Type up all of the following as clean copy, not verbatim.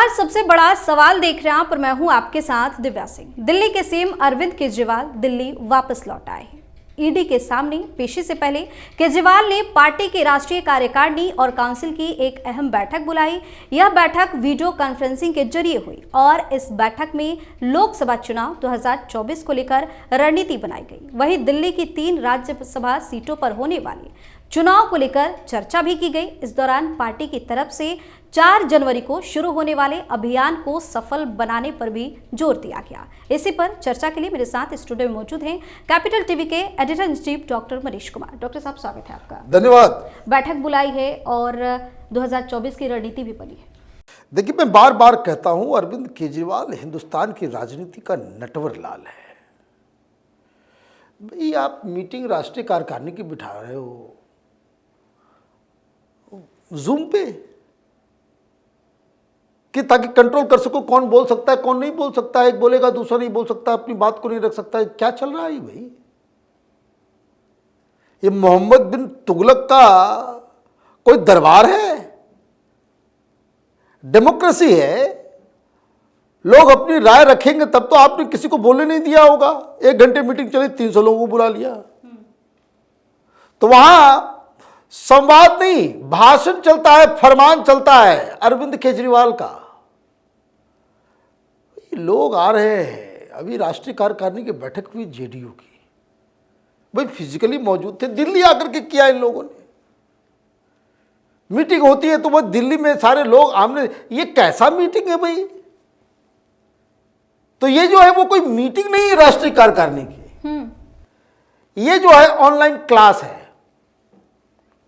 नमस्कार, सबसे बड़ा सवाल देख रहे हैं आप और मैं हूं आपके साथ दिव्या सिंह। दिल्ली के सीएम अरविंद केजरीवाल दिल्ली वापस लौट आए हैं। ईडी के सामने पेशी से पहले केजरीवाल ने पार्टी की राष्ट्रीय कार्यकारिणी और काउंसिल की एक अहम बैठक बुलाई। यह बैठक वीडियो कॉन्फ्रेंसिंग के जरिए हुई और इस बैठक में लोकसभा चुनाव 2024 को लेकर रणनीति बनाई गई। वहीं दिल्ली की 3 राज्यसभा सीटों पर होने वाले चुनाव को लेकर चर्चा भी की गई। इस दौरान पार्टी की तरफ से 4 जनवरी को शुरू होने वाले अभियान को सफल बनाने पर भी जोर दिया गया। इसी पर चर्चा के लिए मेरे साथ स्टूडियो में मौजूद हैं कैपिटल टीवी के editor in chief doctor Manish Kumar. Doctor साहब, स्वागत है आपका। धन्यवाद। बैठक बुलाई है और 2024 की रणनीति भी बनी है। देखिए, मैं बार बार कहता हूं, अरविंद केजरीवाल हिंदुस्तान की राजनीति का नटवर लाल है। भाई, आप मीटिंग राष्ट्रीय कार्यकारिणी की बिठा रहे हो जूम पे कि ताकि कंट्रोल कर सको कौन बोल सकता है कौन नहीं बोल सकता है। एक बोलेगा दूसरा नहीं बोल सकता, अपनी बात को नहीं रख सकता है। क्या चल रहा है भाई? ये मोहम्मद बिन तुगलक का कोई दरबार है? डेमोक्रेसी है, लोग अपनी राय रखेंगे तब तो। आपने किसी को बोलने नहीं दिया होगा। 1 घंटे मीटिंग चली, 300 लोगों को बुला लिया। तो वहां संवाद नहीं, भाषण चलता है, फरमान चलता है अरविंद केजरीवाल का। लोग आ रहे हैं। अभी राष्ट्रीय कार्यकारिणी की बैठक हुई जेडीयू की, भाई फिजिकली मौजूद थे। दिल्ली आकर के किया इन लोगों ने। मीटिंग होती है तो वह दिल्ली में सारे लोग आमने। ये कैसा मीटिंग है भाई? तो ये जो है वो कोई मीटिंग नहीं है राष्ट्रीय कार्यकारिणी की। ये जो है ऑनलाइन क्लास है।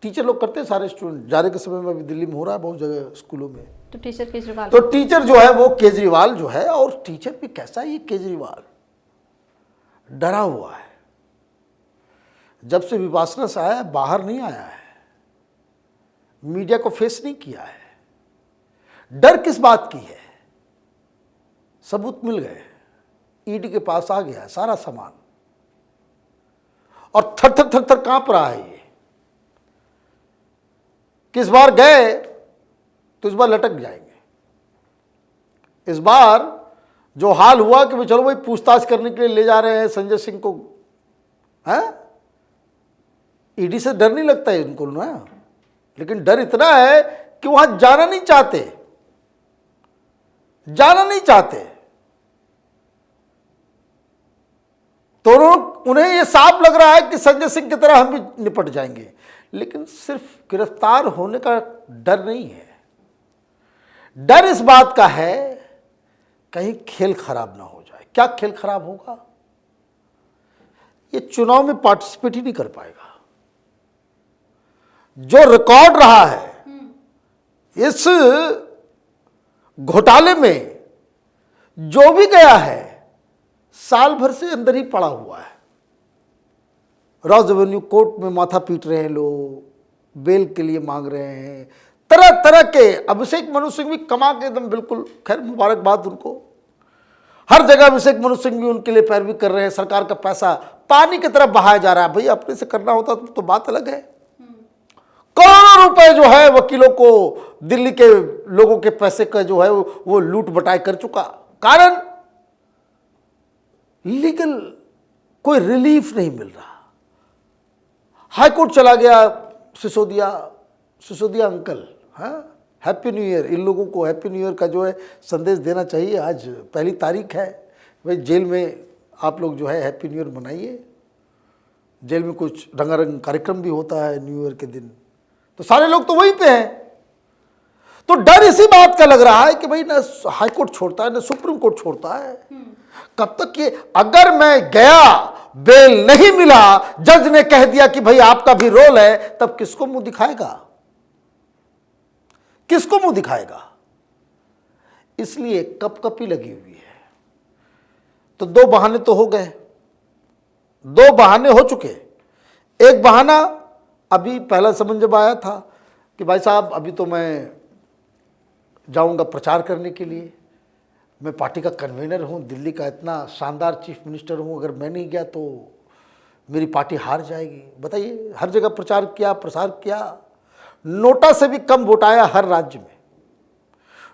टीचर लोग करते हैं, सारे स्टूडेंट। जाने के समय में अभी दिल्ली में हो रहा है बहुत जगह स्कूलों में। तो टीचर केजरीवाल, तो टीचर जो है वो केजरीवाल जो है। और टीचर भी कैसा है ये केजरीवाल? डरा हुआ है। जब से विपासना से आया है, बाहर नहीं आया है, मीडिया को फेस नहीं किया है। डर किस बात की है? सबूत मिल गए, ईडी के पास आ गया है सारा सामान, और थर थर थर थर कांप रहा है ये। किस बार गए तो इस बार लटक जाएंगे। इस बार जो हाल हुआ कि चलो भाई पूछताछ करने के लिए ले जा रहे हैं संजय सिंह को, हैं? ईडी से डर नहीं लगता है इनको ना, लेकिन डर इतना है कि वहां जाना नहीं चाहते, जाना नहीं चाहते। तो उन्हें यह साफ लग रहा है कि संजय सिंह की तरह हम भी निपट जाएंगे। लेकिन सिर्फ गिरफ्तार होने का डर नहीं है, डर इस बात का है कहीं खेल खराब ना हो जाए। क्या खेल खराब होगा? ये चुनाव में पार्टिसिपेट ही नहीं कर पाएगा। जो रिकॉर्ड रहा है इस घोटाले में, जो भी गया है साल भर से अंदर ही पड़ा हुआ है। रॉ रेवेन्यू कोर्ट में माथा पीट रहे हैं लोग, बेल के लिए मांग रहे हैं, तरह तरह के। अभिषेक मनु सिंह भी कमा के एकदम बिल्कुल, खैर मुबारकबाद उनको। हर जगह अभिषेक मनु सिंह भी उनके लिए पैरवी कर रहे हैं। सरकार का पैसा पानी की तरफ बहाया जा रहा है। भाई अपने से करना होता तो बात अलग है। करोड़ों रुपए जो है वकीलों को, दिल्ली के लोगों के पैसे का जो है वो लूट बटाई कर चुका। कारण लीगल कोई रिलीफ नहीं मिल रहा। हाई कोर्ट चला गया सिसोदिया अंकल। हाँ, हैप्पी न्यू ईयर। इन लोगों को हैप्पी न्यू ईयर का जो है संदेश देना चाहिए। आज पहली तारीख है भाई, जेल में आप लोग जो है हैप्पी न्यू ईयर मनाइए। जेल में कुछ रंगारंग कार्यक्रम भी होता है न्यू ईयर के दिन, तो सारे लोग तो वहीं पे हैं। तो डर इसी बात का लग रहा है कि भाई ना हाई कोर्ट छोड़ता है ना सुप्रीम कोर्ट छोड़ता है। कब तक ये? अगर मैं गया, बेल नहीं मिला, जज ने कह दिया कि भाई आपका भी रोल है, तब किसको मुंह दिखाएगा? किसको मुंह दिखाएगा? इसलिए कपकपी लगी हुई है। तो 2 बहाने तो हो गए, 2 बहाने हो चुके। एक बहाना अभी पहला समन जब आया था कि भाई साहब अभी तो मैं जाऊंगा प्रचार करने के लिए, मैं पार्टी का कन्वीनर हूं, दिल्ली का इतना शानदार चीफ मिनिस्टर हूं, अगर मैं नहीं गया तो मेरी पार्टी हार जाएगी। बताइए, हर जगह प्रचार किया, प्रसार किया, नोटा से भी कम वोट आया हर राज्य में।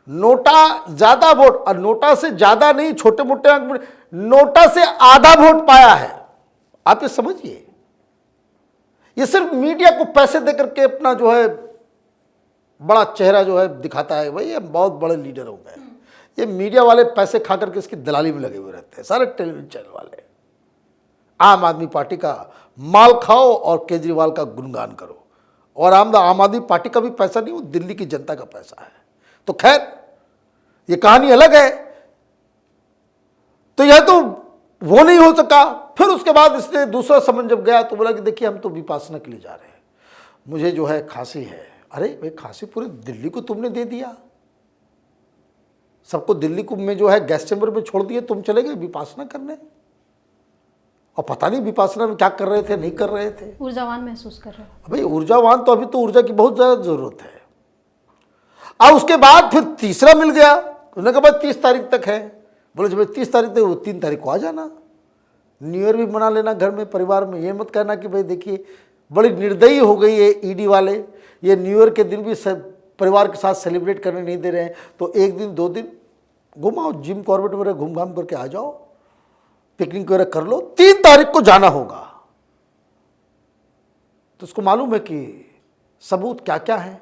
नोटा ज्यादा वोट, और नोटा से ज्यादा नहीं, छोटे मोटे अंक में, नोटा से आधा वोट पाया है। आप ये समझिए, ये सिर्फ मीडिया को पैसे देकर के अपना जो है बड़ा चेहरा जो है दिखाता है, भाई ये बहुत बड़े लीडर हो गए। ये मीडिया वाले पैसे खा करके इसकी दलाली में लगे हुए रहते हैं, सारे टेलीविजन चैनल वाले। आम आदमी पार्टी का माल खाओ और केजरीवाल का गुणगान करो, और आम आदमी पार्टी का भी पैसा नहीं, वो दिल्ली की जनता का पैसा है। तो खैर ये कहानी अलग है। तो यह तो वो नहीं हो सका। फिर उसके बाद इसने दूसरा समन जब गया तो बोला कि देखिए हम तो विपासना के लिए जा रहे हैं, मुझे जो है खांसी है। अरे भाई खांसी पूरे दिल्ली को तुमने दे दिया, सबको दिल्ली को में जो है गैस चैम्बर में छोड़ दिए, तुम चले गए विपासना करने, और पता नहीं विपासना में क्या कर रहे थे, नहीं कर रहे थे। ऊर्जावान महसूस कर रहे हो? भाई ऊर्जावान तो अभी तो ऊर्जा की बहुत ज़्यादा ज़रूरत है। और उसके बाद फिर तीसरा मिल गया, उन्होंने कहा भाई 30 तारीख तक है। बोले जब 30 तारीख तक, वो 3 तारीख को आ जाना, न्यू ईयर भी मना लेना घर में परिवार में। ये मत कहना कि भाई देखिए बड़ी निर्दयी हो गई है ईडी वाले, ये न्यू ईयर के दिन भी सब परिवार के साथ सेलिब्रेट करने नहीं दे रहे हैं, तो 1 दिन 2 दिन घुमाओ, जिम कॉर्बेट वगैरह घूम घाम करके आ जाओ, पिकनिक वगैरह कर लो। 3 तारीख को जाना होगा। तो उसको मालूम है कि सबूत क्या क्या है।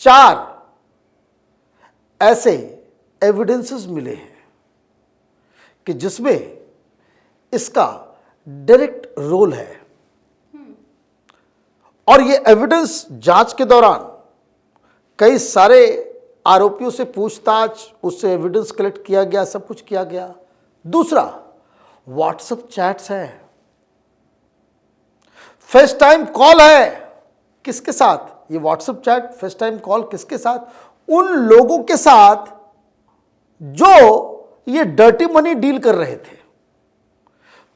4 ऐसे एविडेंसेस मिले हैं कि जिसमें इसका डायरेक्ट रोल है, और ये एविडेंस जांच के दौरान कई सारे आरोपियों से पूछताछ, उससे एविडेंस कलेक्ट किया गया, सब कुछ किया गया। दूसरा व्हाट्सएप चैट्स है, फेस टाइम कॉल है। किसके साथ? ये WhatsApp chat, face time call किसके साथ? उन लोगों के साथ जो ये डर्टी मनी डील कर रहे थे,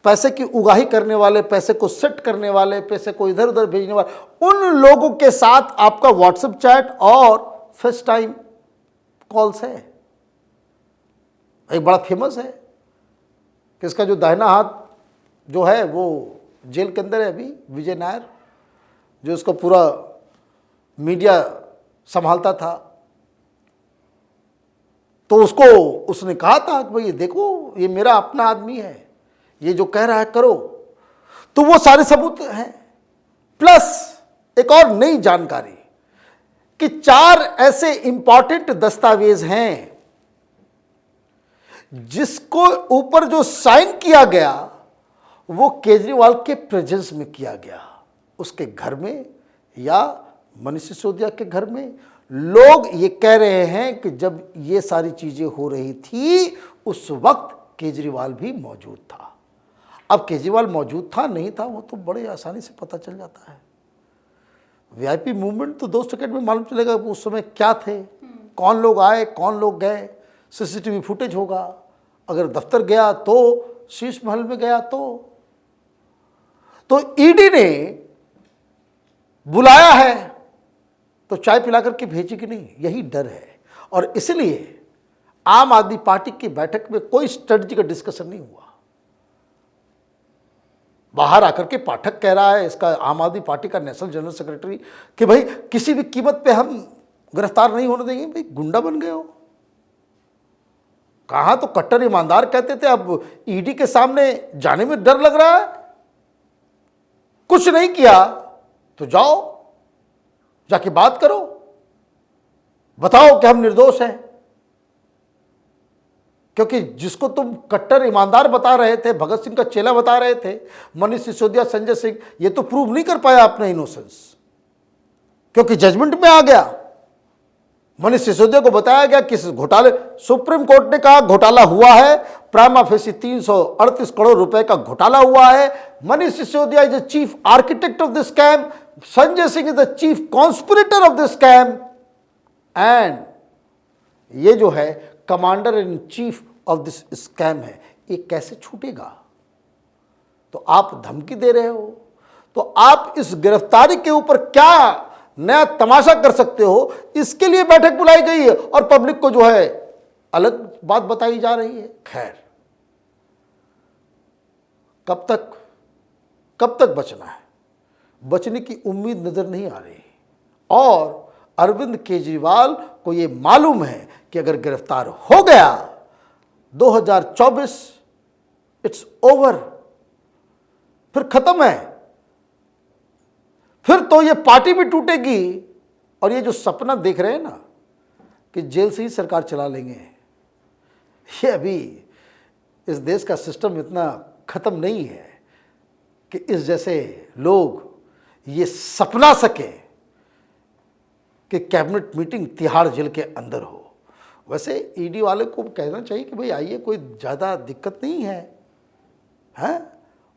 पैसे की उगाही करने वाले, पैसे को सेट करने वाले, पैसे को इधर उधर भेजने वाले, उन लोगों के साथ आपका व्हाट्सएप चैट और फेस टाइम कॉल्स है। एक बड़ा फेमस है कि इसका जो दाहिना हाथ जो है वो जेल के अंदर है अभी, विजय नायर, जो इसका पूरा मीडिया संभालता था। तो उसको उसने कहा था कि भाई ये देखो ये मेरा अपना आदमी है, ये जो कह रहा है करो। तो वो सारे सबूत हैं, प्लस एक और नई जानकारी कि 4 ऐसे इंपॉर्टेंट दस्तावेज हैं जिसको ऊपर जो साइन किया गया वो केजरीवाल के प्रेजेंस में किया गया, उसके घर में या मनीष सिसोदिया के घर में। लोग ये कह रहे हैं कि जब ये सारी चीजें हो रही थी उस वक्त केजरीवाल भी मौजूद था। अब केजरीवाल मौजूद था नहीं था वो तो बड़े आसानी से पता चल जाता है। वीआईपी मूवमेंट तो 2 सेकंड में मालूम चलेगा उस समय क्या थे, कौन लोग आए, कौन लोग गए। सीसीटीवी फुटेज होगा, अगर दफ्तर गया तो, शीश महल में गया तो ईडी ने बुलाया है तो चाय पिला करके भेजेगी नहीं, यही डर है। और इसलिए आम आदमी पार्टी की बैठक में कोई स्ट्रेटजी का डिस्कशन नहीं हुआ। बाहर आकर के पाठक कह रहा है, इसका आम आदमी पार्टी का नेशनल जनरल सेक्रेटरी, कि भाई किसी भी कीमत पे हम गिरफ्तार नहीं होने देंगे। भाई गुंडा बन गए हो। कहा तो कट्टर ईमानदार कहते थे, अब ईडी के सामने जाने में डर लग रहा है। कुछ नहीं किया तो जाओ, जाके बात करो, बताओ कि हम निर्दोष हैं। क्योंकि जिसको तुम कट्टर ईमानदार बता रहे थे, भगत सिंह का चेला बता रहे थे, मनीष सिसोदिया, संजय सिंह, ये तो प्रूव नहीं कर पाया अपना इनोसेंस, क्योंकि जजमेंट में आ गया। मनीष सिसोदिया को बताया गया कि घोटाले, सुप्रीम कोर्ट ने कहा घोटाला हुआ है, प्राइमा फेसी 338 करोड़ रुपए का घोटाला हुआ है। Manish Sisodia is the chief architect of the scam, Sanjay Singh is the chief conspirator of the scam, and ये जो है commander in chief of this scam है। ये कैसे छूटेगा? तो आप धमकी दे रहे हो, तो आप इस गिरफ्तारी के ऊपर क्या नया तमाशा कर सकते हो, इसके लिए बैठक बुलाई गई है और पब्लिक को जो है अलग बात बताई जा रही है। खैर कब तक बचना है, बचने की उम्मीद नजर नहीं आ रही। और अरविंद केजरीवाल को ये मालूम है कि अगर गिरफ्तार हो गया 2024 इट्स ओवर, फिर खत्म है, फिर तो ये पार्टी भी टूटेगी। और ये जो सपना देख रहे हैं ना कि जेल से ही सरकार चला लेंगे, ये अभी इस देश का सिस्टम इतना खत्म नहीं है कि इस जैसे लोग ये सपना सके कि कैबिनेट मीटिंग तिहाड़ जेल के अंदर हो। वैसे ईडी वाले को कहना चाहिए कि भाई आइए, कोई ज़्यादा दिक्कत नहीं है, हैं?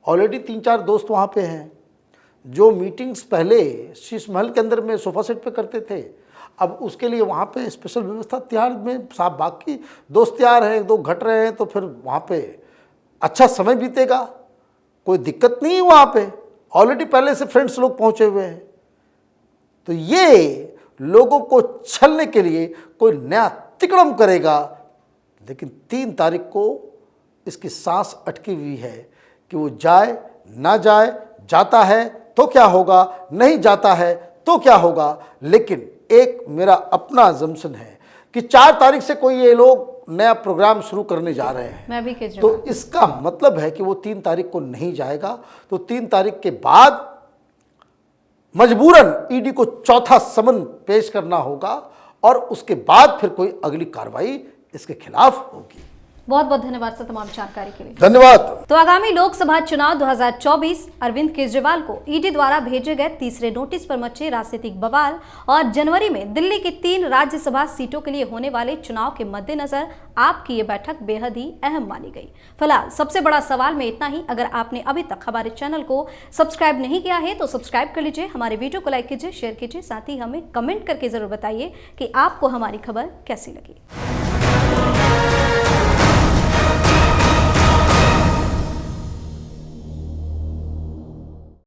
ऑलरेडी 3-4 दोस्त वहाँ पे हैं जो मीटिंग्स पहले शीश महल के अंदर में सोफा सेट पे करते थे, अब उसके लिए वहाँ पे स्पेशल व्यवस्था तिहाड़ में, साहब बाकी दोस्त तैयार हैं, 1-2 घट रहे हैं तो फिर वहाँ पे अच्छा समय बीतेगा, कोई दिक्कत नहीं है वहाँ पे, ऑलरेडी पहले से फ्रेंड्स लोग पहुँचे हुए हैं। तो ये लोगों को छलने के लिए कोई नया तिकड़म करेगा, लेकिन 3 तारीख को इसकी सांस अटकी हुई है कि वो जाए ना जाए, जाता है तो क्या होगा, नहीं जाता है तो क्या होगा। लेकिन एक मेरा अपना अजम्पशन है कि 4 तारीख से कोई ये लोग नया प्रोग्राम शुरू करने जा रहे हैं, मैं भी तो इसका मतलब है कि वो 3 तारीख को नहीं जाएगा, तो 3 तारीख के बाद मजबूरन ईडी को चौथा समन पेश करना होगा और उसके बाद फिर कोई अगली कार्रवाई इसके खिलाफ होगी। बहुत बहुत धन्यवाद सर तमाम जानकारी के लिए। धन्यवाद। तो आगामी लोकसभा चुनाव 2024 अरविंद केजरीवाल को ईडी द्वारा भेजे गए तीसरे नोटिस पर मचे राजनीतिक बवाल और जनवरी में दिल्ली की 3 राज्यसभा सीटों के लिए होने वाले चुनाव के मद्देनजर आपकी ये बैठक बेहद ही अहम मानी गई। फिलहाल सबसे बड़ा सवाल में इतना ही। अगर आपने अभी तक हमारे चैनल को सब्सक्राइब नहीं किया है तो सब्सक्राइब कर लीजिए, हमारे वीडियो को लाइक कीजिए, शेयर कीजिए, साथ ही हमें कमेंट करके जरूर बताइए कि आपको हमारी खबर कैसी लगी।